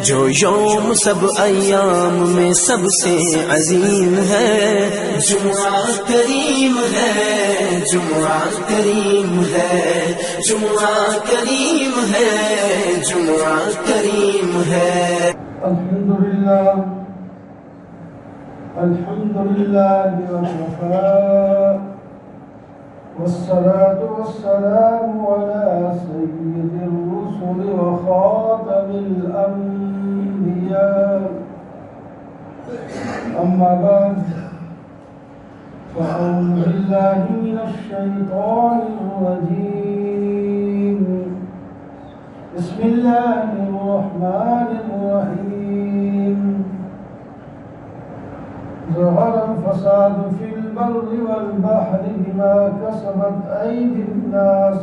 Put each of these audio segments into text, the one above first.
جو یوم سب ایام میں سب سے عظیم ہے، جمعہ کریم ہے، جمعہ کریم ہے، جمعہ کریم ہے، جمعہ کریم ہے۔ الحمدللہ وكفى، والصلاة والسلام على سيد الرسل وخاتم الأنبياء، أما بعد فأعوذ بالله من الشيطان الرجيم، بسم الله الرحمن الرحيم۔ ظهر الفساد في البر والبحر بما كسبت أيدي الناس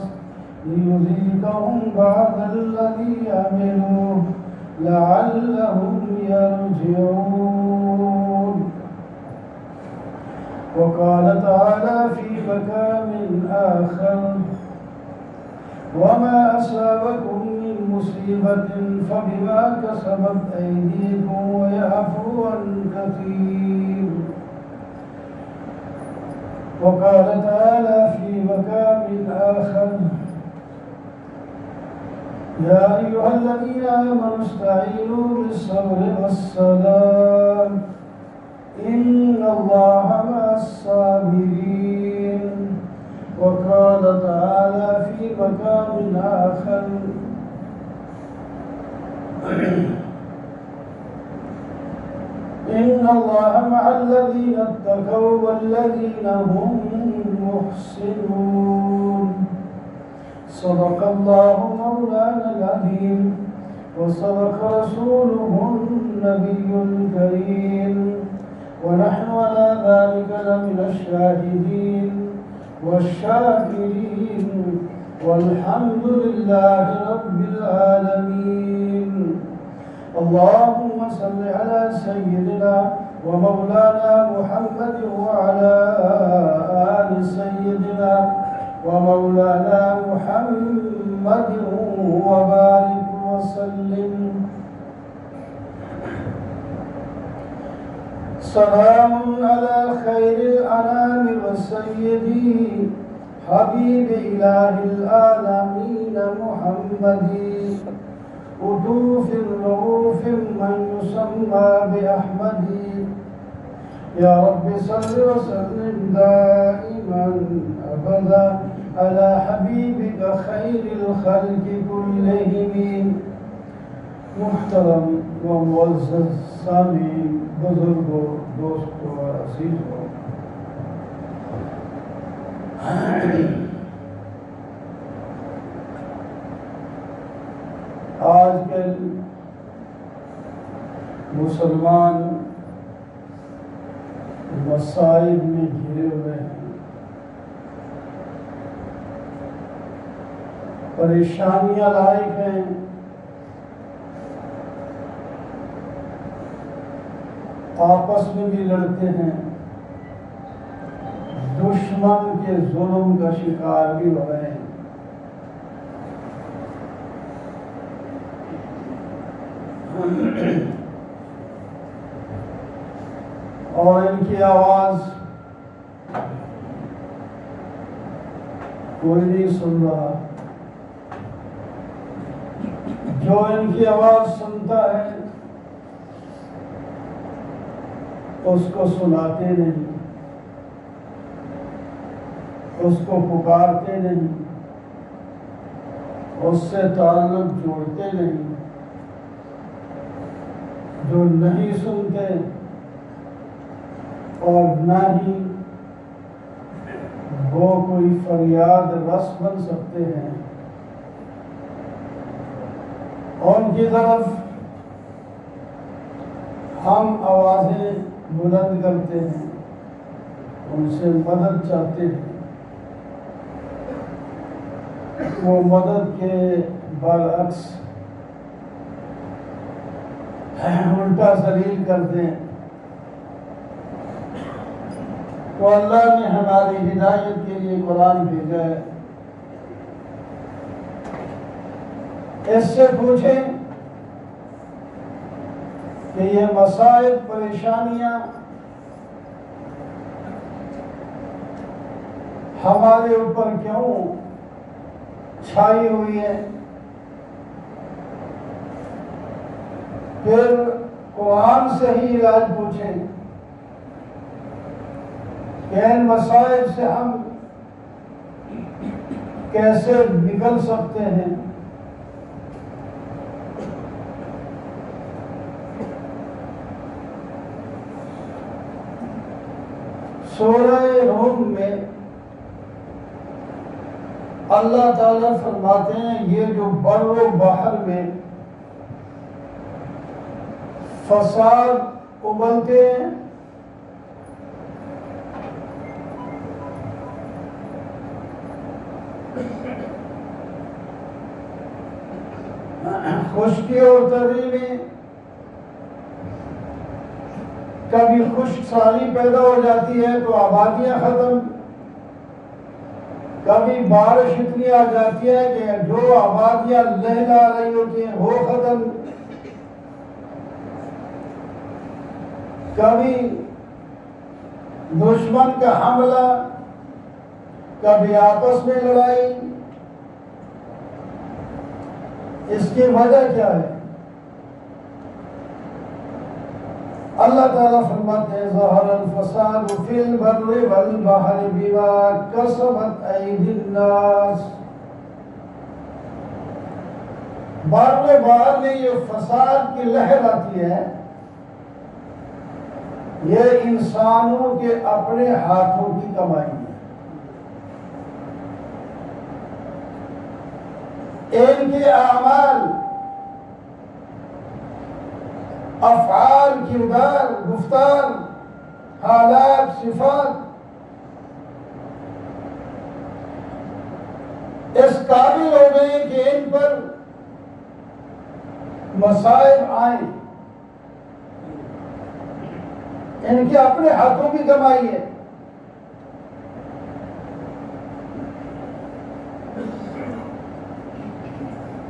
ليذيقهم بعض الذي عملوا لعلهم يرجعون۔ وقال تعالى في مقام آخر: وما أصابكم من مصيبة فبما كسبت أيديكم ويعفو عن كثير۔ وقال تعالى في مقام آخر: يا أيها الذين آمنوا استعينوا بالصبر والصلاة إن الله مع الصابرين۔ وقال تعالى في مقام آخر: إن الله مع الذين اتقوا والذين هم محسنون۔ صدق الله مولانا العظيم وصدق رسوله النبي الكريم، ونحن على ذلك لمن الشاهدين والشاكرين، والحمد لله رب العالمين۔ اللهم صل على سيدنا ومولانا محمد وعلى آل سيدنا ومولانا محمد وبارك وسلم۔ سلام على خير الأنام وسيدي حبيب إله العالمين محمد، ألوف الرؤوف من يسمى بأحمد۔ يا رب صل وسلم دائما أبدا على حبيبك خير الخلق كلهم۔ محترم و معزز سامعین، بزرگوں، دوستوں اور عزیزوں، آج کل مسلمان مسائل میں گھرے ہوئے ہیں، پریشانیاں لائق ہیں، آپس میں بھی لڑتے ہیں، دشمن کے ظلم کا شکار بھی ہو رہے ہیں۔ اور ان کی آواز کوئی نہیں سن رہا، جو ان کی آواز سنتا ہے اس کو سناتے نہیں، اس کو پکارتے نہیں، اس سے تعلق جوڑتے نہیں۔ جو نہیں سنتے اور نہ ہی وہ کوئی فریاد رس بن سکتے ہیں، ان کی طرف ہم آوازیں بلند کرتے ہیں، ان سے مدد چاہتے ہیں، وہ مدد کے برعکس الٹا ذلیل کرتے ہیں۔ تو اللہ نے ہماری ہدایت کے لیے قرآن بھیجا ہے، اس سے پوچھیں کہ یہ مسائل پریشانیاں ہمارے اوپر کیوں چھائی ہوئی ہے؟ پھر قرآن سے ہی علاج پوچھیں کہ ان مسائل سے ہم کیسے نکل سکتے ہیں۔ سورہ روم میں اللہ تعالیٰ فرماتے ہیں یہ جو بر و بحر میں فساد ابلتے ہیں خشکی اور تری میں کبھی خشک سالی پیدا ہو جاتی ہے تو آبادیاں ختم، کبھی بارش اتنی آ جاتی ہے کہ جو آبادیاں لہلا رہی ہوتی ہیں وہ ختم، کبھی دشمن کا حملہ، کبھی آپس میں لڑائی۔ اس کی وجہ کیا ہے؟ اللہ تعالیٰ فرماتے ہیں ظہر الفساد فی البر والبحر بما کسبت ایدی الناس۔ بر و بحر میں یہ فساد کی لہر آتی ہے، یہ انسانوں کے اپنے ہاتھوں کی کمائی ہے۔ ان کے اعمال، افعال، کردار، گفتار، حالات، صفات اس قابل ہو گئے کہ ان پر مصائب آئیں، ان کے اپنے ہاتھوں کی کمائی ہے۔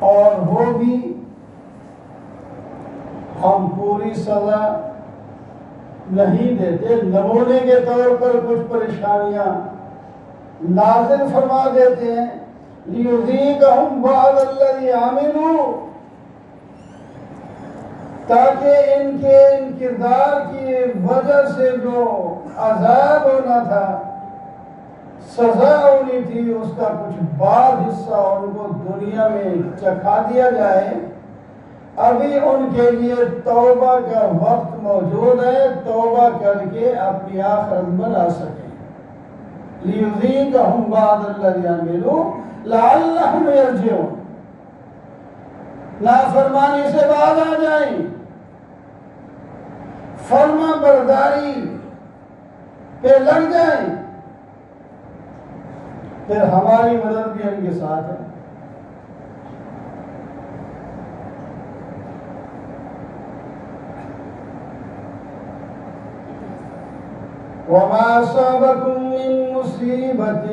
اور وہ بھی ہم پوری سزا نہیں دیتے، نمونے کے طور پر کچھ پریشانیاں نازل فرما دیتے ہیں لِيُذِيقَهُمْ بَعْضَ الَّذِي عَمِلُوا، تاکہ ان کے ان کردار کی وجہ سے جو عذاب ہونا تھا، سزا ہونی تھی، اس کا کچھ بعض حصہ ان کو دنیا میں چکھا دیا جائے۔ ابھی ان کے لیے توبہ کا وقت موجود ہے، توبہ کر کے اپنی آخرت بنا سکیں۔ لِيُذِيقَهُمْ بَعْضَ الَّذِي عَمِلُوا لَعَلَّهُمْ يَرْجِعُونَ، نافرمانی سے باز آ جائیں، فرما برداری پہ لگ جائیں، پھر ہماری مدد بھی ان کے ساتھ ہے۔ وَمَا أَصَابَكُم مِّن مُّصِيبَةٍ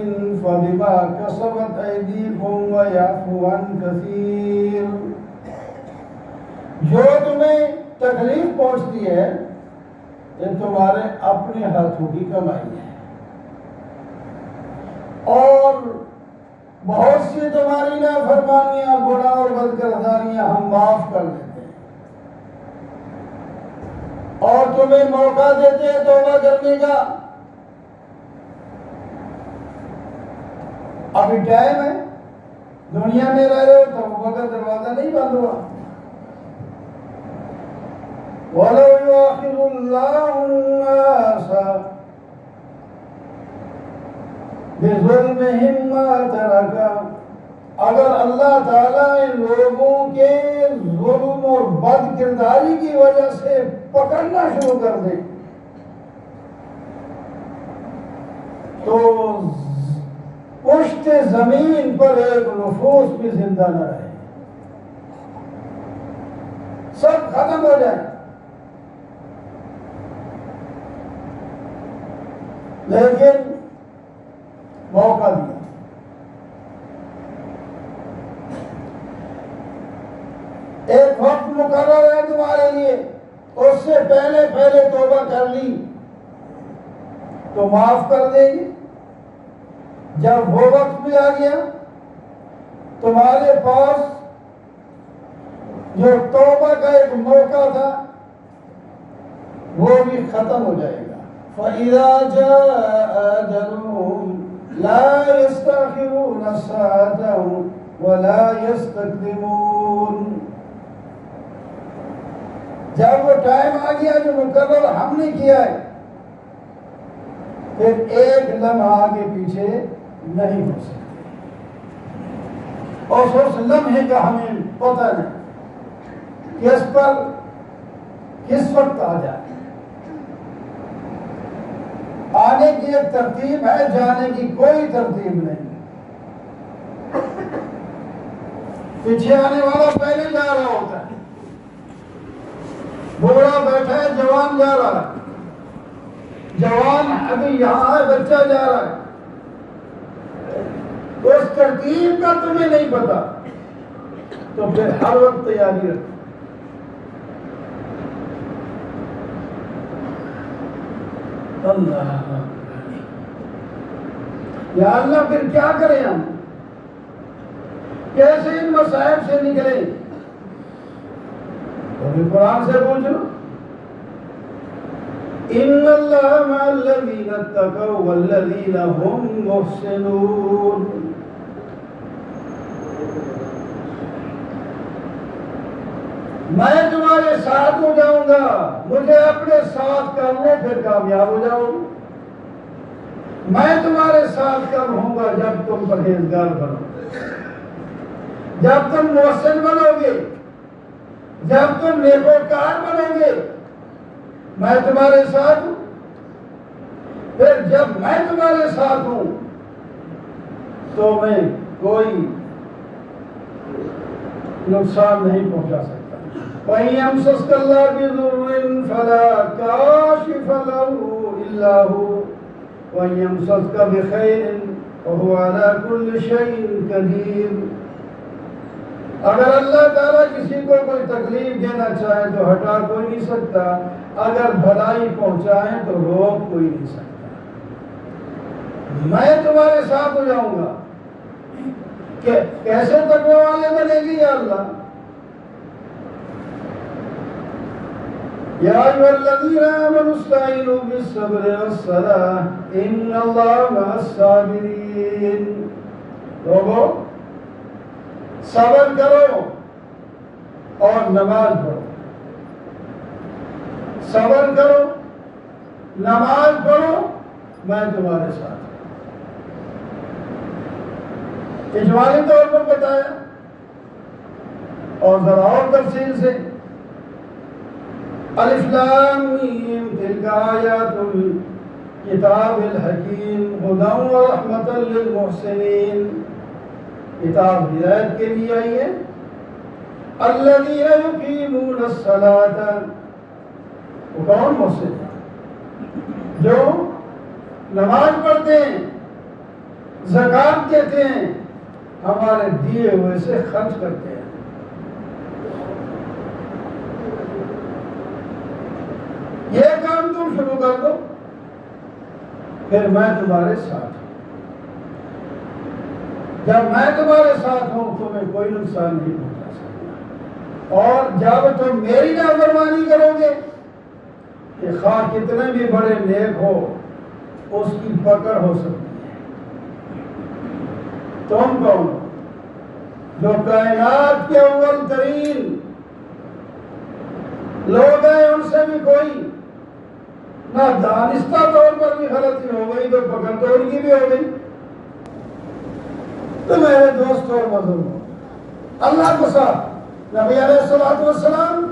فَبِمَا كَسَبَتْ أَيْدِيكُمْ وَيَعْفُو عَن كَثِيرٍ، جو تمہیں تکلیف پہنچتی ہے یہ تمہارے اپنے ہاتھوں کی کمائی ہے، اور بہت سی تمہاری نافرمانیاں، گناہ اور بدکرداریاں ہم معاف کر دیتے ہیں، اور تمہیں موقع دیتے ہیں توبہ کرنے کا۔ ابھی ٹائم ہے، دنیا میں رہ رہے ہو، توبہ کا دروازہ نہیں بند ہوا۔ وَلَوْ يُؤَاخِذُ اللَّهُ النَّاسَ بِظُلْمِهِمْ مَا تَرَكَ، اگر اللہ تعالیٰ ان لوگوں کے ظلم اور بد کرداری کی وجہ سے پکڑنا شروع کر دے تو پشت زمین پر ایک نفوس بھی زندہ نہ رہے، سب ختم ہو جائے۔ لیکن موقع دیا، ایک وقت مقرر ہے تمہارے لیے، اس سے پہلے توبہ کر لی تو معاف کر دے گی. جب وہ وقت بھی آ گیا تمہارے پاس جو توبہ کا ایک موقع تھا وہ بھی ختم ہو جائے گا. فَإِذَا جَاءَ أَجَلُهُمْ لَا يَسْتَأْخِرُونَ سَاعَةً وَلَا يَسْتَقْدِمُونَ. جب وہ ٹائم آ گیا جو مقرر ہم نے کیا ہے پھر ایک لمحہ آگے پیچھے نہیں ہو سکتے. اور اس لمحے کا ہمیں پتہ نہیں کس پر کس وقت آ جائے. آنے کی ایک ترتیب ہے، جانے کی کوئی ترتیب نہیں. پیچھے آنے والا پہلے جا رہا ہوتا ہے، بوڑھا بیٹھا ہے، جوان جا رہا ہے، جوان ابھی یہاں ہے، بچہ جا رہا ہے. اس ترتیب کا تمہیں نہیں پتا تو پھر ہر وقت تیاری رکھو. اللہ یا اللہ پھر کیا کریں ہم؟ کیسے ان مصائب سے نکلیں؟ تو قرآن سے پوچھ لو. ان اللہ مع الذین اتقوا والذین هم محسنون. میں تمہارے ساتھ ہو جاؤں گا، مجھے اپنے ساتھ کر لو پھر کامیاب ہو جاؤ. میں تمہارے ساتھ کب ہوں گا؟ جب تم پرہیزگار بنو، جب تم محسن بنو گے، جب تم نیکوکار بنو گے میں تمہارے ساتھ ہوں. پھر جب میں تمہارے ساتھ ہوں تو میں کوئی نقصان نہیں پہنچا سکتا. وَإِن يَمْسَسْكَ اللَّهُ بِضُرٍّ فَلَا كَاشِفَ لَهُ إِلَّا هُوَ وَإِن يَمْسَسْكَ بِخَيْرٍ فَهُوَ عَلَى كُلِّ شَيْءٍ قَدِيرٌ. اگر اللہ تعالیٰ کسی کو کوئی تکلیف دینا چاہے تو ہٹا کوئی نہیں سکتا، اگر بھلائی پہنچائے تو روک کوئی نہیں سکتا. میں تمہارے ساتھ ہو جاؤں گا. کہ کیسے تقوی والے بنے گی یا اللہ؟ یا ایھا الذین آمنوا استعینوا بالصبر والصلاۃ ان اللہ مع الصابرین. لوگو صبر کرو اور نماز پڑھو. صبر کرو، نماز پڑھو، میں تمہارے ساتھ. اجمالی طور پر بتایا اور ذرا اور تفصیل سے. الف لام میم تلک آیات الکتاب الحکیم ہدی ورحمۃ للمحسنین. کتاب ہدایت کے لیے آئی ہے. الذین یقیمون الصلاۃ، وہ کون محسن ہیں؟ جو نماز پڑھتے ہیں، زکات دیتے ہیں، ہمارے دیے ہوئے سے خرچ کرتے ہیں. یہ کام تم شروع کر دو پھر میں تمہارے ساتھ ہوں. جب میں تمہارے ساتھ ہوں تمہیں کوئی نقصان نہیں پہنچا سکتا. اور جب تم میری نافرمانی کرو گے کہ خواہ کتنے بھی بڑے نیک ہو اس کی پکڑ ہو سکتی ہے. تم کون ہو جو کائنات کے اول ترین لوگ ہیں، ان سے بھی کوئی نہ دانستہ طور پر بھی غلطی ہو گئی تو پکڑ تو ان کی بھی ہو گئی. تو میرے دوست اور بزرگوں، اللہ کو ساتھ نبی علیہ الصلوۃ والسلام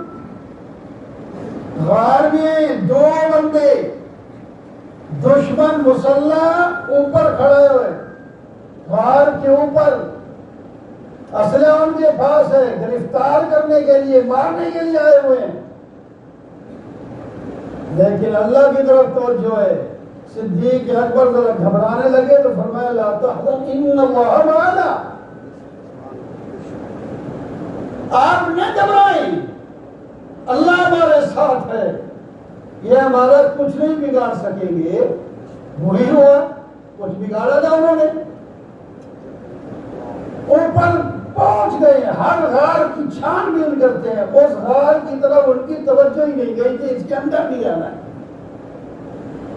غار میں 2 بندے دشمن مسلح اوپر کھڑے ہوئے، غار کے اوپر اسلحہ ان کے پاس ہے، گرفتار کرنے کے لیے، مارنے کے لیے آئے ہوئے ہیں. لیکن اللہ کی طرف توجہ ہے. صدیق اکبر ذرا گھبرانے لگے تو فرمایا لا تحزن ان اللہ معنا. آپ نہ گھبرائیں، اللہ ہمارے ساتھ ہے، یہ ہمارا کچھ نہیں بگاڑ سکیں گے. وہی ہوا، کچھ بگاڑا تھا انہوں نے. اوپر پہنچ گئے، ہر غار کی چھان بین کرتے ہیں، اس غار کی طرف ان کی توجہ ہی نہیں گئی کہ اس کے اندر بھی آنا ہے.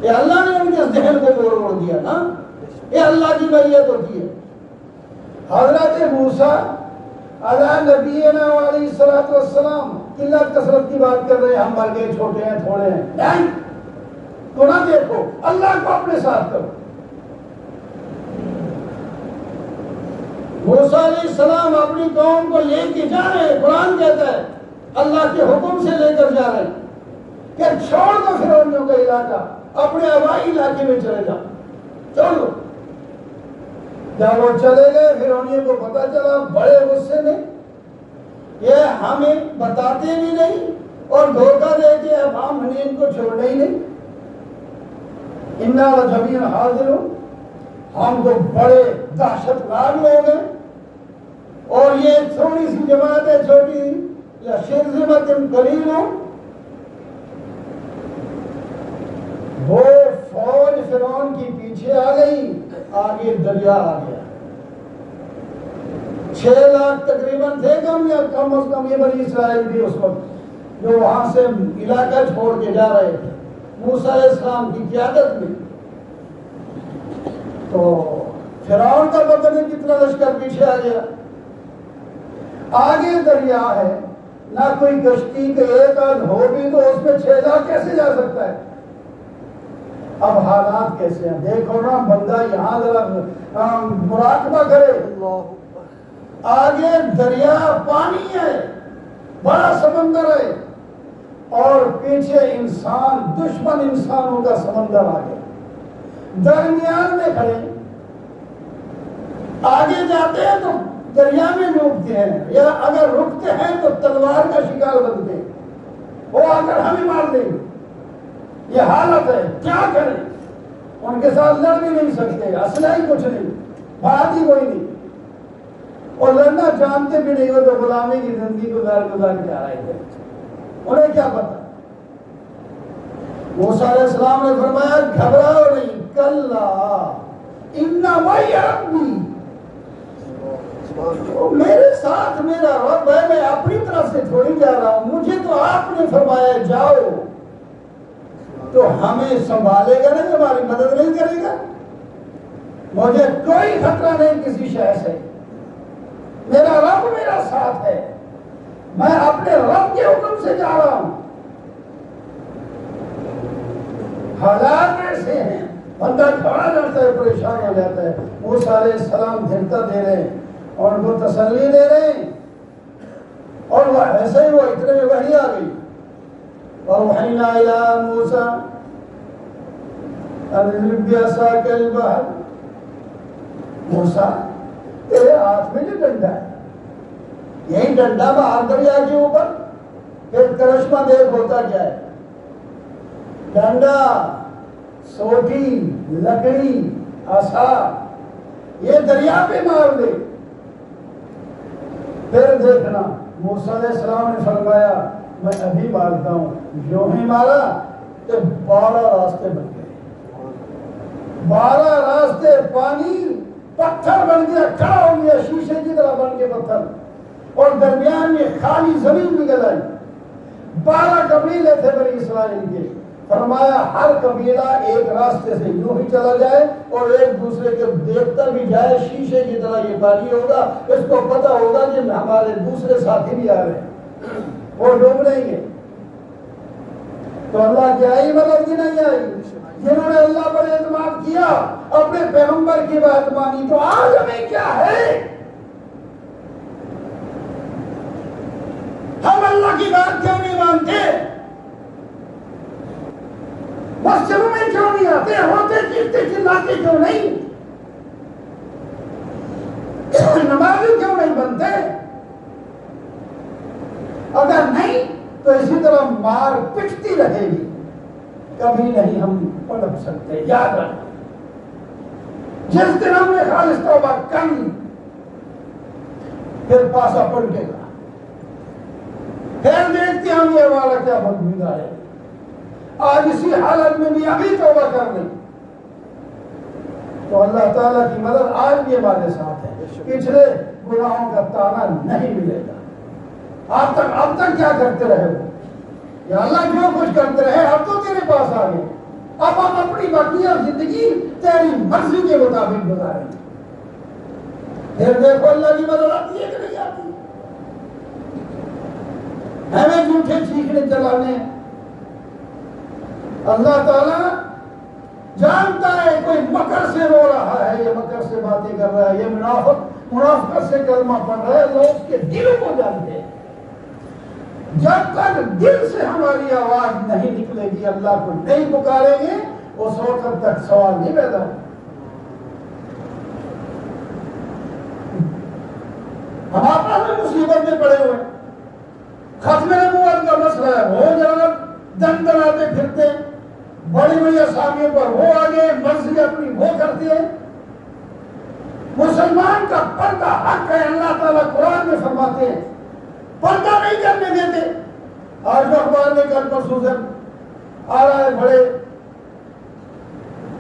یہ اللہ نے ان کے ذہن کو موڑ دیا نا، یہ اللہ کی معیت ہوتی ہے. حضرت موسیٰ علیہ نبینا علیہ الصلوۃ والسلام قلت کثرت کی بات کر رہے ہیں، ہم مر گئے، چھوٹے ہیں، تھوڑے ہیں. نہیں، تو نہ دیکھو، اللہ کو اپنے ساتھ کرو. موسیٰ علیہ السلام اپنی قوم کو لے کے جا رہے ہیں. قرآن کہتا ہے اللہ کے حکم سے لے کر جا رہے ہیں کہ چھوڑ دو فرعونیوں کا علاقہ، اپنے آبائی علاقے میں چلے جاؤ، چھوڑ دو. جب وہ چلے گئے، فرعونیوں کو پتا چلا، بڑے غصے میں، یہ ہمیں بتاتے بھی نہیں اور دھوکہ دے کے اب ہم نے ان کو چھوڑنا ہی نہیں. انا لجمیع حاضر، ہم تو بڑے دہشت ناک لوگ ہیں اور یہ تھوڑی سی جماعت ہے، چھوٹی یا شرذمۃ قلیل. وہ فوج فرعون کی پیچھے آ گئی، آگے دریا آ گیا. 6 لاکھ تقریباً تھے کم یا کم از کم، یہ بنی اسرائیل بھی اس وقت جو وہاں سے علاقہ چھوڑ کے جا رہے تھے موسیٰ علیہ السلام کی قیادت میں. تو فرعون کا پتہ نہیں کتنا لشکر پیچھے آ گیا. آگے دریا ہے، نہ کوئی کشتی کے ایک آدھ ہو بھی تو اس میں 6 لاکھ کیسے جا سکتا ہے؟ اب حالات کیسے ہیں دیکھو نا. بندہ یہاں ذرا مراقبہ کرے. آگے دریا پانی ہے، بڑا سمندر ہے، اور پیچھے انسان، دشمن انسانوں کا سمندر آ گیا. درمیان میں کھڑے، آگے جاتے ہیں تو دریا میں ڈوبتے ہیں، یا اگر رکتے ہیں تو تلوار کا شکار بنتے ہیں، وہ آ کر ہمیں مار دیں گے. یہ حالت ہے، کیا کریں؟ ان کے ساتھ لڑ بھی نہیں سکتے، اسلحہ ہی کچھ نہیں، بات ہی کوئی نہیں، اور لڑنا جانتے بھی نہیں ہو تو غلامی کی زندگی گزار کے آ رہے تھے. انہیں کیا پتا. موسیٰ علیہ السلام نے فرمایا گھبراؤ نہیں، کلا ان معی ربی، میرے ساتھ میرا رب ہے، میں اپنی طرف سے تھوڑی جا رہا ہوں. مجھے تو آپ نے فرمایا جاؤ، تو ہمیں سنبھالے گا نہیں، ہماری مدد نہیں کرے گا. مجھے کوئی خطرہ نہیں کسی شے سے، میرا رب میرا ساتھ ہے، میں اپنے رب کے حکم سے جا رہا ہوں. حالات ایسے ہیں، بندہ کھڑا جاتا ہے، پریشان ہو جاتا ہے. موسیٰ علیہ السلام دھرتا دے رہے ہیں اور ان کو تسلی دے رہے ہیں، اور وہ ایسے ہی وہ اتنے میں وحی آ گئی. وَأَوْحَيْنَا إِلَىٰ مُوسَىٰ أَنِ اضْرِب بِّعَصَاكَ الْبَحْرَ، موسیٰ تیرے ہاتھ میں جو ڈنڈا ہے، یہی ڈنڈا باہر دریا کے اوپر، پھر کرشمہ دیکھ ہوتا کیا ہے. ڈنڈا، سوٹی، لکڑی، عصا، یہ دریا پہ مار دے. پھر دیکھنا، موسیٰ علیہ السلام نے فرمایا میں ابھی مارتا ہوں. جو ہی مارا تو 12 راستے بن گئے، 12 راستے، پانی پتھر بن گیا، کھڑا ہو گیا، شیشے کی طرح بن کے پتھر، اور درمیان میں خالی زمین نکل آئی. 12 قبیلے تھے بنی اسرائیل کے. فرمایا ہر قبیلہ ایک راستے سے یوں ہی چلا جائے اور ایک دوسرے کے دیکھتا بھی جائے، شیشے کی طرح یہ پانی ہوگا، اس کو پتا ہوگا کہ ہمارے دوسرے ساتھی بھی آ رہے ہیں، وہ ڈوب نہیں گے. تو اللہ کی آئی مدد کی نہیں آئی. جنہوں نے اللہ پر اعتماد کیا، اپنے پیغمبر کی بات مانی، تو آج ہمیں کیا ہے؟ ہم اللہ کی بات کیوں نہیں مانتے؟ مسجدوں میں کیوں نہیں آتے؟ ہوتے چیختے چلاتے کیوں نہیں؟ نمازی کیوں نہیں بنتے؟ اگر نہیں تو اسی طرح مار پٹتی رہے گی، کبھی نہیں ہم پلٹ سکتے. یاد رکھ، جس دن ہم نے خالص توبہ کی، پھر پاسا پلٹے گا. پھر دیکھتے ہم یہ والا کیا بدبودار ہے. آج اسی حالت میں بھی ابھی توبہ کر لیں تو اللہ تعالیٰ کی مدد آج بھی ہمارے ساتھ ہے. پچھلے گناہوں کا تانا نہیں ملے گا. اب تک کیا کرتے رہے ہو یا اللہ جو کچھ کرتے رہے اب تو تیرے پاس آ گئے. اب ہم اپنی باقیہ زندگی تیری مرضی کے مطابق گزاریں. پھر دیکھو اللہ کی مدد آتی ہے کہ نہیں آتی. ہمیں جھوٹے چیخنے چلانے اللہ تعالیٰ جانتا ہے کوئی مکر سے رو رہا ہے, یہ مکر سے باتیں کر رہا ہے, یہ منافقت سے کلمہ پڑھ رہا ہے. لوگ کے دلوں کو جانتے ہیں. جب تک دل سے ہماری آواز نہیں نکلے گی, اللہ کو نہیں پکاریں گے, اس وقت تک سوال نہیں پیدا ہوگا. ہم آپس میں مصیبت میں پڑے ہوئے, ختم نبوت کا مسئلہ ہے, وہ جناب دن دناتے پھرتے, بڑی بڑی اسامیوں پر وہ آگے مرضی اپنی وہ کرتے ہیں. مسلمان کا پردہ حق ہے. اللہ تعالیٰ قرآن میں فرماتے ہیں پردہ نہیں کرنے دیتے. آج اخبار میں کل پرسوں سے آ رہا ہے بڑے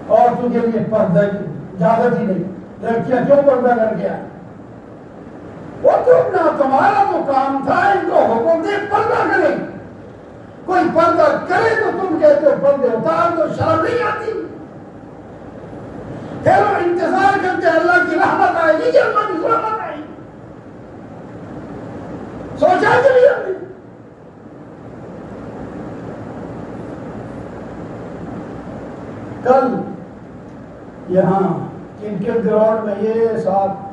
عورتوں کے لیے پردہ کی اجازت ہی نہیں, لڑکیاں کیوں پردہ کر کے آئیں. وہ تو اپنا تمہارا تو کام تھا ان کو حکم دے پردہ کریں. کوئی پردہ کرے تو تم کہتے ہو پردے اتار تو شرم نہیں آتی. پھر وہ انتظار کرتے اللہ کی رحمت آئے گی کہ اللہ کی رحمت آئے گی. سوچا کہ نہیں ہم نے. کل یہاں کرکٹ گراؤنڈ میں یہ ساتھ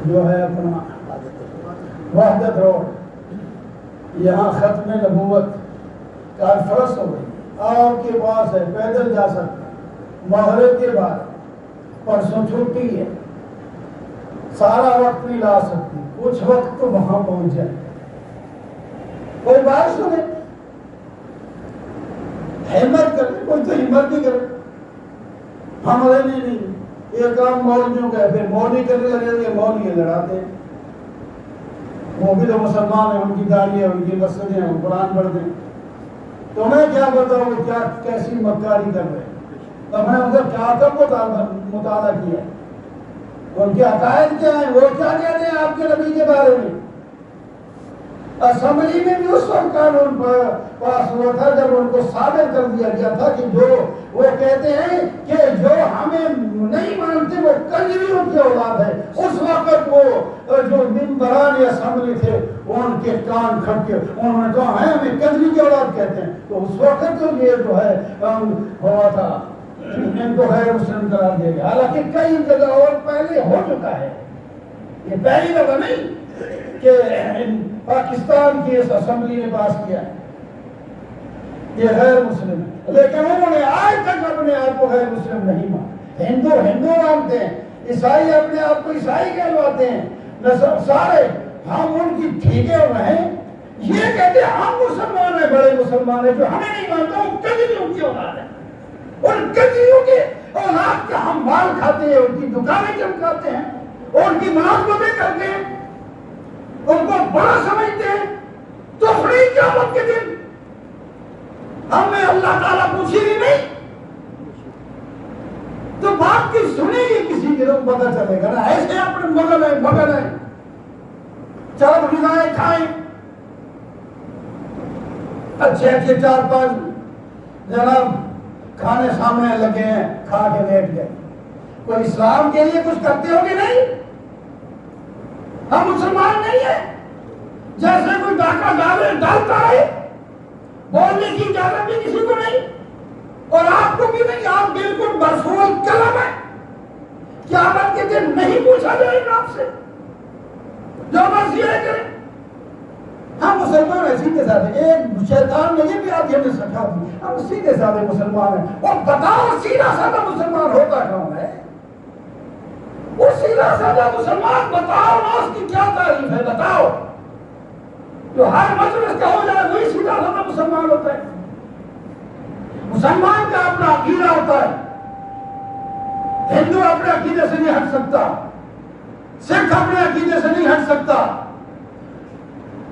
جو ہے اپنا وحدت روڈ, یہاں ختم نبوت کانفرنس ہو گئی. آپ کے پاس ہے, پیدل جا سکتا, مغرب کے بعد, پرسوں چھٹی ہے, سارا وقت نہیں لا سکتی, کچھ وقت تو وہاں پہنچ جائے. کوئی بات سنے, ہمت کرے, کوئی تو ہمت نہیں کرے. ہمارے نہیں یہ کام مولویوں کا ہے, پھر مولوی کرنے لگے, مولوی لڑاتے. وہ بھی تو مسلمان ہیں, ان کی داڑھی ہے, ان کی مسجدیں ہیں, قرآن پڑھتے ہیں. تو میں کیا بتاؤں وہ کیا کیسی مکاری کر رہے ہیں. اب میں ان کا کیا تک مطالعہ کیا, ان کے عقائد کیا ہیں, وہ کیا کہتے ہیں آپ کے نبی کے بارے میں. اسمبلی میں بھی اس وقت قانون پاس ہوا تھا جب ان کو ثابت کر دیا گیا تھا کہ جو وہ کہتے ہیں کہ جو ہمیں نہیں مانتے وہ کنجریوں کی اولاد ہے. اس وقت وہ جو ممبران اسمبلی تھے ان کے کان کھٹکے, انہوں نے کہا ہے ہمیں کنجری کی اولاد کہتے ہیں. تو اس وقت تو یہ جو ہے ہوا تھا, ان کو غیر مسلم قرار دیا گیا. حالانکہ کئی جگہ اور پہلے ہو چکا ہے, یہ پہلی دفعہ نہیں کہ پاکستان کی اس اسمبلی نے پاس کیا ہے. یہ غیر مسلم ہے, لیکن انہوں نے آج تک اپنے آپ کو غیر مسلم نہیں مانا. ہندو مانتے ہیں, عیسائی اپنے آپ کو عیسائی کہلواتے ہیں, سارے ہم ان کی ٹھیکے رہیں. یہ کہتے ہیں ہم مسلمان ہیں, بڑے مسلمان ہیں, جو ہمیں نہیں مانتا وہ کنجریوں کی اولاد ہے. ان کنجریوں کی اولاد کے ہم مال کھاتے ہیں, ان کی دکانیں چمکاتے ہیں, ان کی ملازمتیں کرتے ہیں, ان کو بڑا سمجھتے ہیں. تو بڑی قیامت کے دن ہمیں اللہ تعالیٰ پوچھے گی نہیں تو بات کی سنے گی کسی کے لوگ پتہ چلے گا نا. ایسے اپنے مگن ہے چار غذائیں کھائیں, اچھے 4-5 جناب کھانے سامنے لگے ہیں, کھا کے لیٹ گئے. کوئی اسلام کے لیے کچھ کرتے ہو گے نہیں؟ ہم مسلمان نہیں ہیں. جیسے کوئی ڈاکہ ڈالتا ہے, بولنے کی اجازت بھی کسی کو نہیں, اور آپ کو بھی نہیں. آپ بالکل برسول قلم ہے. قیامت کے دن نہیں پوچھا جائے گا آپ سے, جو مرضی ہے کریں. ہم مسلمان ہیں سیدھے سادھے. ایک شیطان نے یہ بھی آپ ہمیں سکھا دی, ہم سیدھے سادھے مسلمان ہیں. اور بتاؤ سیدھا سادھا مسلمان ہوتا کون ہے؟ وہ سیدھا سادھا مسلمان بتاؤ نا, اس کی کیا تعریف ہے بتاؤ. جو ہر مجلس کا ہو جائے وہی سیدھا سادھا مسلمان ہوتا ہے. مسلمان کا اپنا عقیدہ ہوتا ہے. ہندو اپنے عقیدے سے نہیں ہٹ سکتا, سکھ اپنے عقیدے سے نہیں ہٹ سکتا,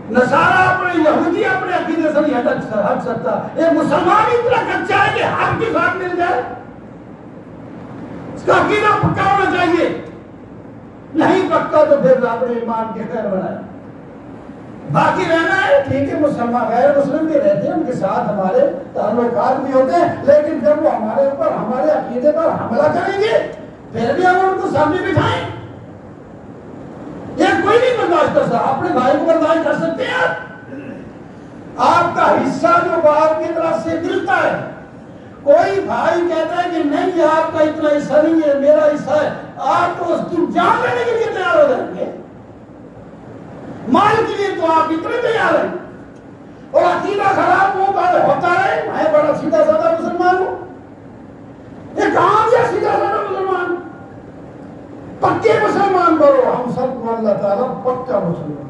نصارہ اپنے یہودی اپنے عقیدے سے نہیں ہٹ سکتا. ایک مسلمان اتنا کچا ہے کہ حق کے ساتھ مل جائے. اس کا عقیدہ پکا ہونا چاہیے. نہیں پکا تو پھر اپنے ایمان کے خیر بنائے. باقی رہنا ہے ٹھیک ہے، مسلمان غیر مسلم بھی رہتے ہیں، ان کے ساتھ ہمارے تعلقات بھی ہوتے ہیں، لیکن جب وہ ہمارے اوپر ہمارے عقیدے پر حملہ کریں گے پھر بھی ہم ان کو سامنے بٹھائیں. یہ کوئی نہیں برداشت کر سکتا. اپنے بھائی کو برداشت کر سکتے ہیں آپ کا حصہ جو باپ کی طرف سے ملتا ہے. کوئی بھائی کہتا ہے کہ نہیں آپ کا اتنا حصہ نہیں ہے میرا حصہ ہے، آپ تو اس کی جان لینے کے لیے تیار ہو جائیں گے. مال کے لیے تو آپ اتنے تیار ہیں، اور عقیدہ خراب ہوتا رہے. میں بڑا سیدھا سادہ مسلمان ہوں. یہ کہاں گیا سیدھا سادہ مسلمان؟ پکے مسلمان بنو. ہم سب کو اللہ تعالیٰ پکا مسلمان.